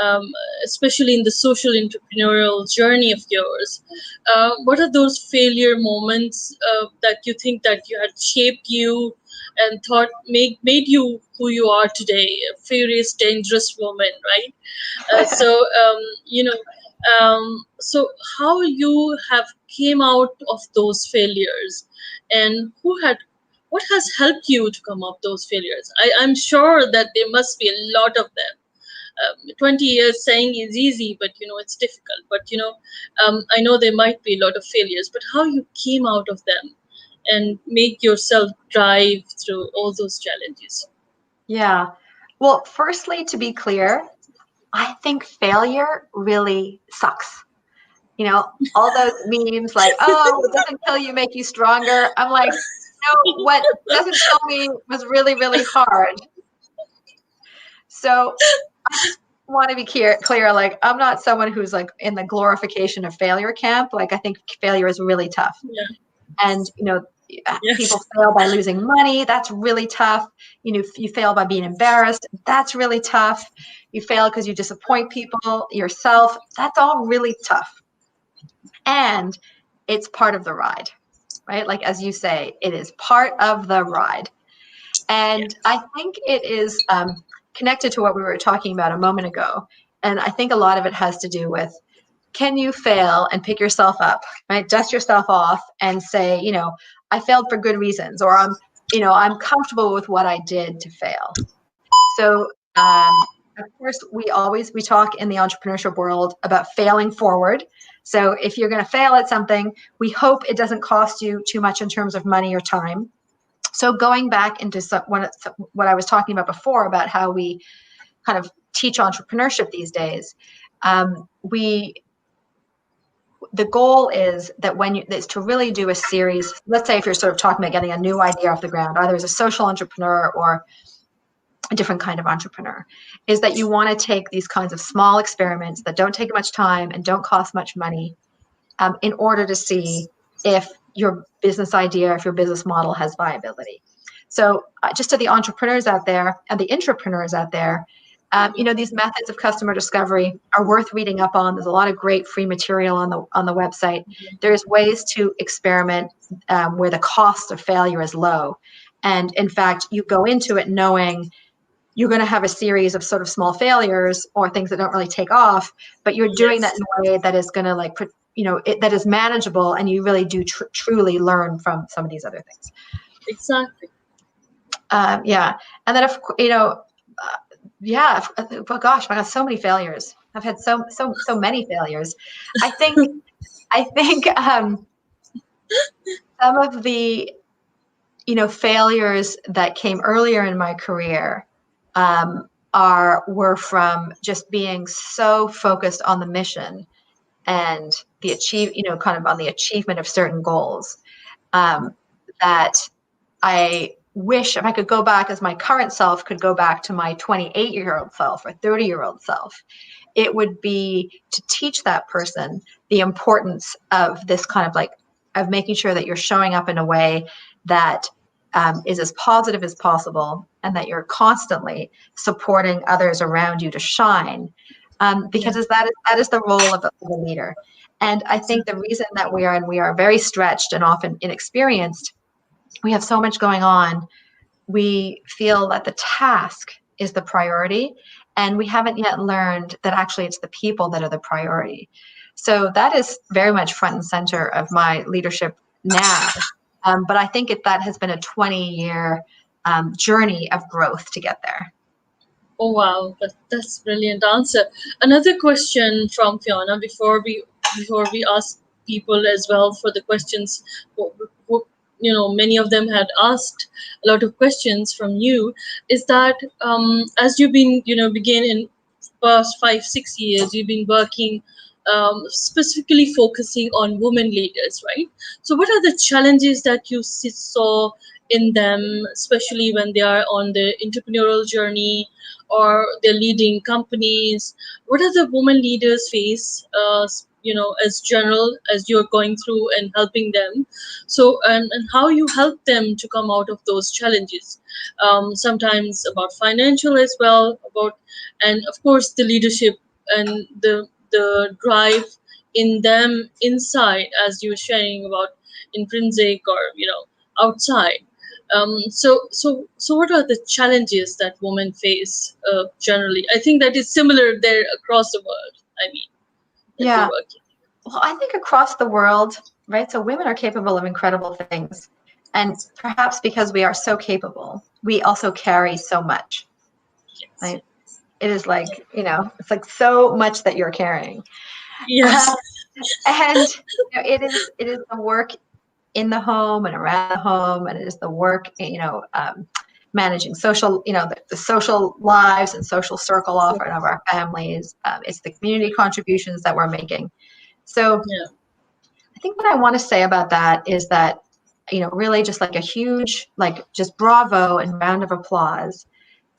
um, especially in the social entrepreneurial journey of yours. What are those failure moments that you think that you had shaped you and thought made you who you are today? A furious, dangerous woman, right? So how you have came out of those failures, and what has helped you to come up those failures? I'm sure that there must be a lot of them. 20 years saying is easy, but it's difficult. But I know there might be a lot of failures, but how you came out of them and make yourself drive through all those challenges? Yeah. Well, firstly, to be clear, I think failure really sucks. All those memes like, oh, what doesn't kill you make you stronger. I'm like, what doesn't kill me was really, really hard. So I just want to be clear, like, I'm not someone who's like in the glorification of failure camp. Like, I think failure is really tough. Yeah. And, people Yes. fail by losing money. That's really tough. You fail by being embarrassed. That's really tough. You fail because you disappoint people, yourself. That's all really tough. And it's part of the ride, right? Like, as you say, it is part of the ride. And I think it is connected to what we were talking about a moment ago. And I think a lot of it has to do with can you fail and pick yourself up, right? Dust yourself off and say, I failed for good reasons, or I'm comfortable with what I did to fail. So, of course, we talk in the entrepreneurship world about failing forward. So if you're going to fail at something, we hope it doesn't cost you too much in terms of money or time. So going back into what I was talking about before about how we kind of teach entrepreneurship these days, the goal is that is to really do a series. Let's say if you're sort of talking about getting a new idea off the ground, either as a social entrepreneur or a different kind of entrepreneur, is that you want to take these kinds of small experiments that don't take much time and don't cost much money, in order to see if your business idea, if your business model has viability. So just to the entrepreneurs out there and the intrapreneurs out there, these methods of customer discovery are worth reading up on. There's a lot of great free material on the website. There's ways to experiment where the cost of failure is low. And in fact, you go into it knowing you're going to have a series of sort of small failures or things that don't really take off, but you're doing that in a way that is going to that is manageable, and you really do truly learn from some of these other things. Exactly. Yeah. And then, oh gosh, I got so many failures. I've had so many failures. I think some of the, failures that came earlier in my career were from just being so focused on the mission and the kind of on the achievement of certain goals, that I wish if I could go back, as my current self could go back to my 28-year-old self or 30-year-old self, it would be to teach that person the importance of this kind of of making sure that you're showing up in a way that is as positive as possible, and that you're constantly supporting others around you to shine, because that is the role of a leader. And I think the reason that we are very stretched and often inexperienced, we have so much going on, we feel that the task is the priority, and we haven't yet learned that actually it's the people that are the priority. So that is very much front and center of my leadership now. But I think that has been a 20-year journey of growth to get there. Oh wow, that's brilliant answer. Another question from Fiona before we ask people as well for the questions. Many of them had asked a lot of questions from you. Is that as you've been begin in past 5-6 years, you've been working specifically focusing on women leaders, right? So what are the challenges that you saw in them, especially when they are on the entrepreneurial journey or they're leading companies? What are the women leaders face, as general as you're going through and helping them? So, and how you help them to come out of those challenges? Sometimes about financial as well, and of course the leadership and the drive in them inside, as you were sharing about intrinsic or outside. So what are the challenges that women face generally? I think that is similar there across the world. I mean, yeah. Well, I think across the world, right? So women are capable of incredible things, and perhaps because we are so capable, we also carry so much. Yes. Right? It is like it's like so much that you're carrying. Yes. And it is the work in the home and around the home, and it is the work, managing social, the social lives and social circle of our families. It's the community contributions that we're making. So I think what I want to say about that is that, really just like a huge, just bravo and round of applause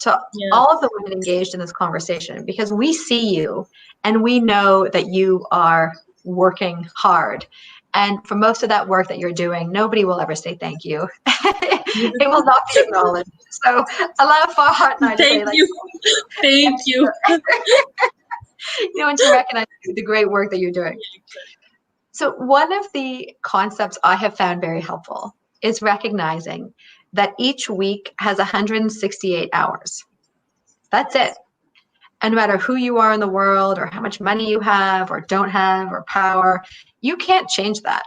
to all of the women engaged in this conversation, because we see you and we know that you are working hard. And for most of that work that you're doing, nobody will ever say thank you. It will not be acknowledged. So I love our heart and I to say thank you. And to recognize the great work that you're doing. So one of the concepts I have found very helpful is recognizing that each week has 168 hours. That's it. And no matter who you are in the world or how much money you have or don't have or power, you can't change that,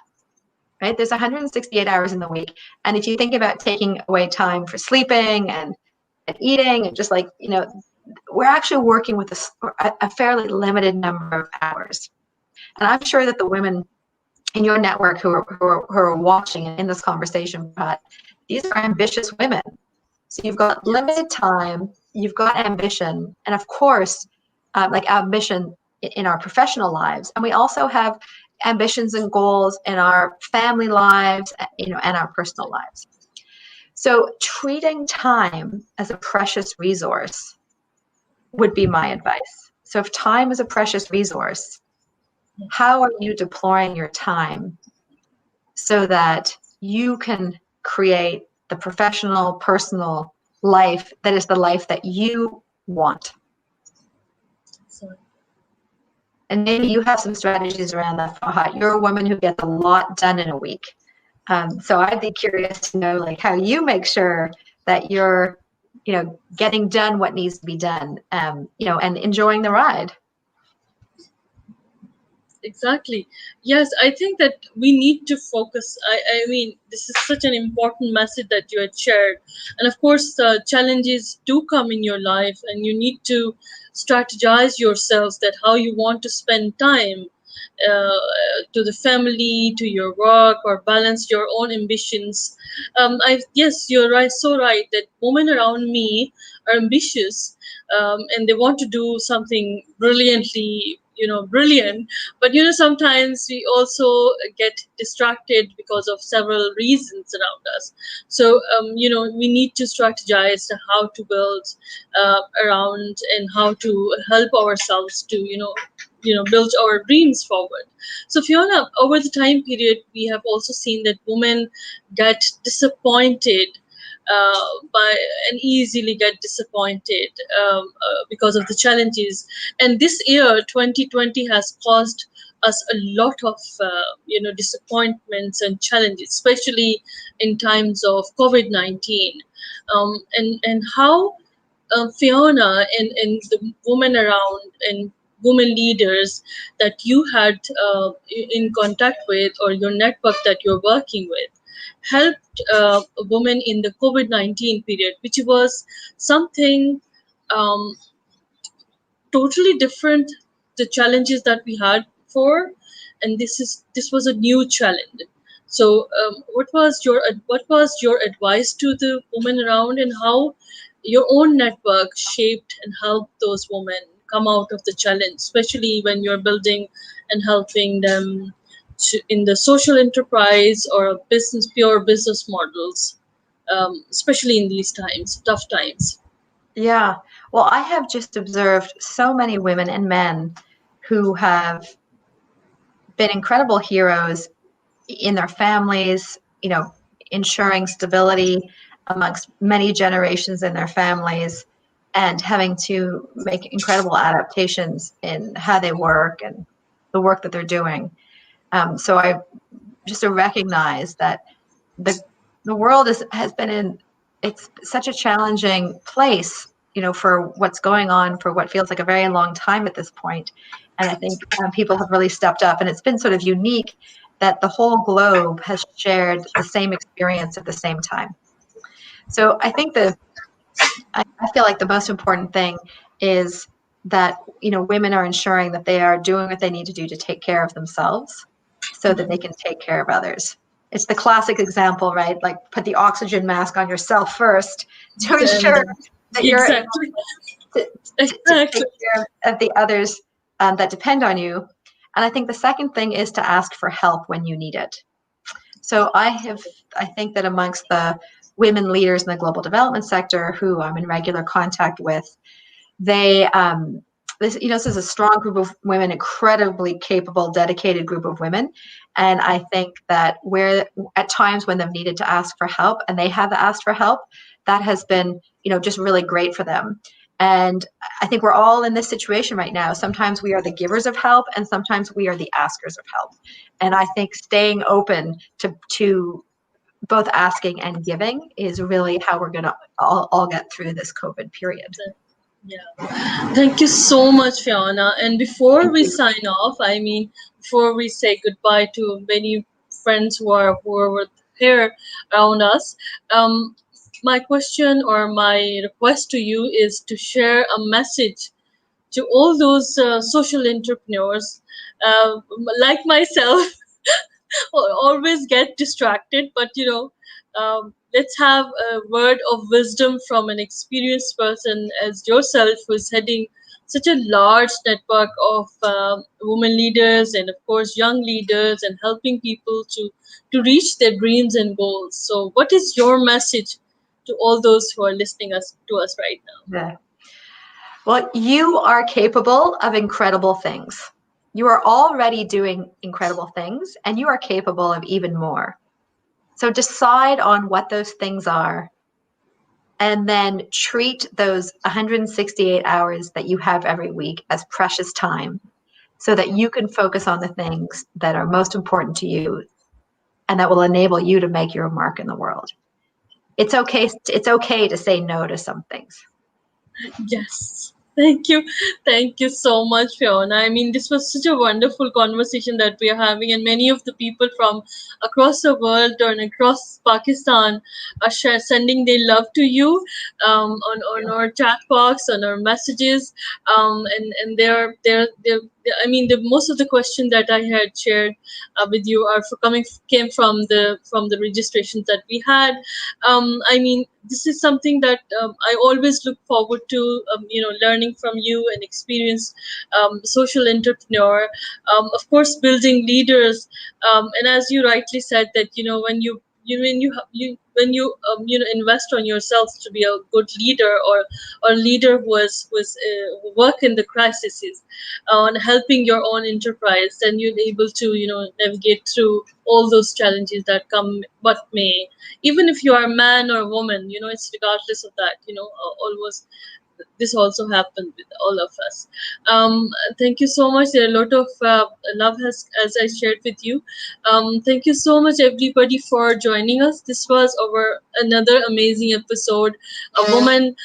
right? There's 168 hours in the week. And if you think about taking away time for sleeping and eating and just like, we're actually working with a fairly limited number of hours. And I'm sure that the women in your network who are watching in this conversation, but these are ambitious women. So you've got limited time, you've got ambition, and of course, like ambition in our professional lives. And we also have ambitions and goals in our family lives, and our personal lives. So treating time as a precious resource would be my advice. So if time is a precious resource, how are you deploying your time so that you can create the professional, personal life that is the life that you want? And maybe you have some strategies around that, Fahad. You're a woman who gets a lot done in a week. So I'd be curious to know like how you make sure that you're, getting done what needs to be done, and enjoying the ride. Exactly. Yes, I think that we need to focus. I mean, this is such an important message that you had shared. And of course, challenges do come in your life, and you need to strategize yourselves that how you want to spend time uh, to the family, to your work, or balance your own ambitions. Yes, you're right, so right that women around me are ambitious, and they want to do something brilliantly, brilliant. But sometimes we also get distracted because of several reasons around us. So we need to strategize to how to build around and how to help ourselves to build our dreams forward. So Fiona, over the time period, we have also seen that women get disappointed by and easily get disappointed because of the challenges. And this year, 2020, has caused us a lot of disappointments and challenges, especially in times of COVID-19. And how Fiona and the women around and women leaders that you had in contact with, or your network that you're working with, helped women in the COVID-19 period, which was something um, totally different, the challenges that we had before, and this was a new challenge. So what was your advice to the women around, and how your own network shaped and helped those women come out of the challenge, especially when you're building and helping them in the social enterprise or pure business models, especially in these times, tough times. Yeah. Well, I have just observed so many women and men who have been incredible heroes in their families, ensuring stability amongst many generations in their families and having to make incredible adaptations in how they work and the work that they're doing. So I just to recognize that the world has been in, it's such a challenging place, for what's going on for what feels like a very long time at this point. And I think people have really stepped up, and it's been sort of unique that the whole globe has shared the same experience at the same time. So I think I feel like the most important thing is that, women are ensuring that they are doing what they need to do to take care of themselves so that they can take care of others. It's the classic example, right? Like put the oxygen mask on yourself first to And ensure that you're able exactly. to take Exactly. care of the others that depend on you. And I think the second thing is to ask for help when you need it. So I think that amongst the women leaders in the global development sector who I'm in regular contact with, they this is a strong group of women, incredibly capable, dedicated group of women. And I think that where at times when they've needed to ask for help and they have asked for help, that has been, just really great for them. And I think we're all in this situation right now. Sometimes we are the givers of help and sometimes we are the askers of help. And I think staying open to both asking and giving is really how we're going to all get through this COVID period. Yeah. Thank you so much, Fiona. And before Thank we you. sign off, I mean, before we say goodbye to many friends who are here around us, um, my question or my request to you is to share a message to all those social entrepreneurs like myself always get distracted, but let's have a word of wisdom from an experienced person as yourself, who's heading such a large network of women leaders and of course young leaders, and helping people to reach their dreams and goals. So what is your message to all those who are listening us to us right now? Yeah. Well, you are capable of incredible things. You are already doing incredible things, and you are capable of even more. So decide on what those things are, and then treat those 168 hours that you have every week as precious time so that you can focus on the things that are most important to you and that will enable you to make your mark in the world. It's okay to say no to some things. Yes. Thank you. Thank you so much, Fiona. I mean, this was such a wonderful conversation that we are having, and many of the people from across the world and across Pakistan are sending their love to you on our chat box, on our messages. And I mean, most of the questions that I had shared with you are came from the registrations that we had. I mean, this is something that I always look forward to, learning from you and experience social entrepreneur. Of course, building leaders, and as you rightly said, that when you invest on yourself to be a good leader, or leader who work in the crises, on helping your own enterprise, then you're able to navigate through all those challenges that come what may, even if you are a man or a woman, it's regardless of that, almost this also happened with all of us. um, Thank you so much. There are a lot of love, as I shared with you. Thank you so much everybody for joining us. This was our another amazing episode. A woman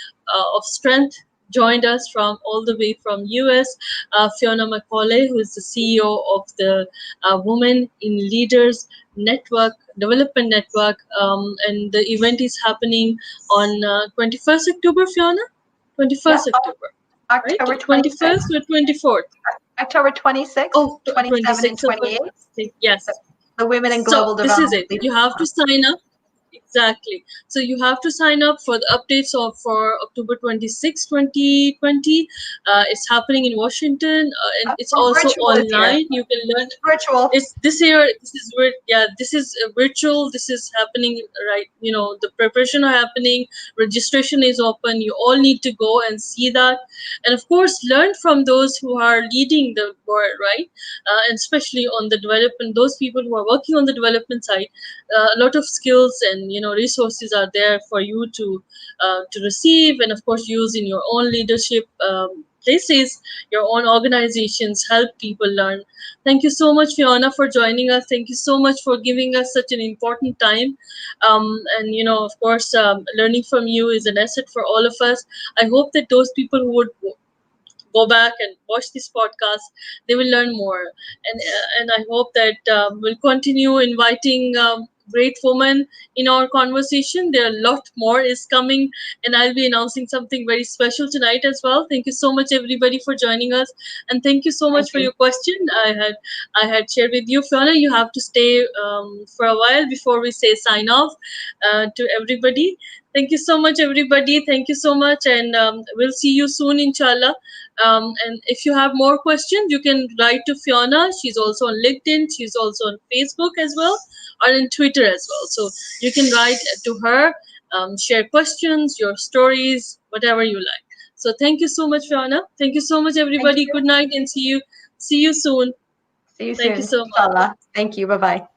of strength joined us from all the way from US, Fiona Macaulay, who is the CEO of the Women in Leaders Network, Development Network, and the event is happening on 21st October, Fiona? Yeah, 21st October, right? October 21st 26th, or 24th? October 26th, Oh, 27 and 26th of 28. October. Yes. The Women in So Global this is Development it. You Leadership have to Month. sign up. Exactly. So you have to sign up for the updates of for October 26, 2020. It's happening in Washington, and it's Or also virtual this year. online. You can learn. It's virtual. It's this year. This is yeah. This is virtual. This is happening right. The preparation are happening. Registration is open. You all need to go and see that, and of course learn from those who are leading the world, right? And especially on the development, those people who are working on the development side, a lot of skills and resources are there for you to receive, and of course use in your own leadership places, your own organizations, help people learn. Thank you so much, Fiona, for joining us. Thank you so much for giving us such an important time. And of course, learning from you is an asset for all of us. I hope that those people who would go back and watch this podcast, they will learn more. And I hope that we'll continue inviting great women in our conversation. There are a lot more is coming, and I'll be announcing something very special tonight as well. Thank you so much everybody for joining us, and thank you so Thank much for you. your question. I had shared with you, Fiona. You have to stay for a while before we say sign off to everybody. Thank you so much, everybody. Thank you so much, and we'll see you soon, inshallah. And if you have more questions, you can write to Fiona. She's also on LinkedIn. She's also on Facebook as well, or in Twitter as well. So you can write to her, share questions, your stories, whatever you like. So thank you so much, Fiona. Thank you so much, Thank everybody. you. Good night, and see you soon. See you Thank you soon. so much. Inshallah. Thank you. Bye-bye.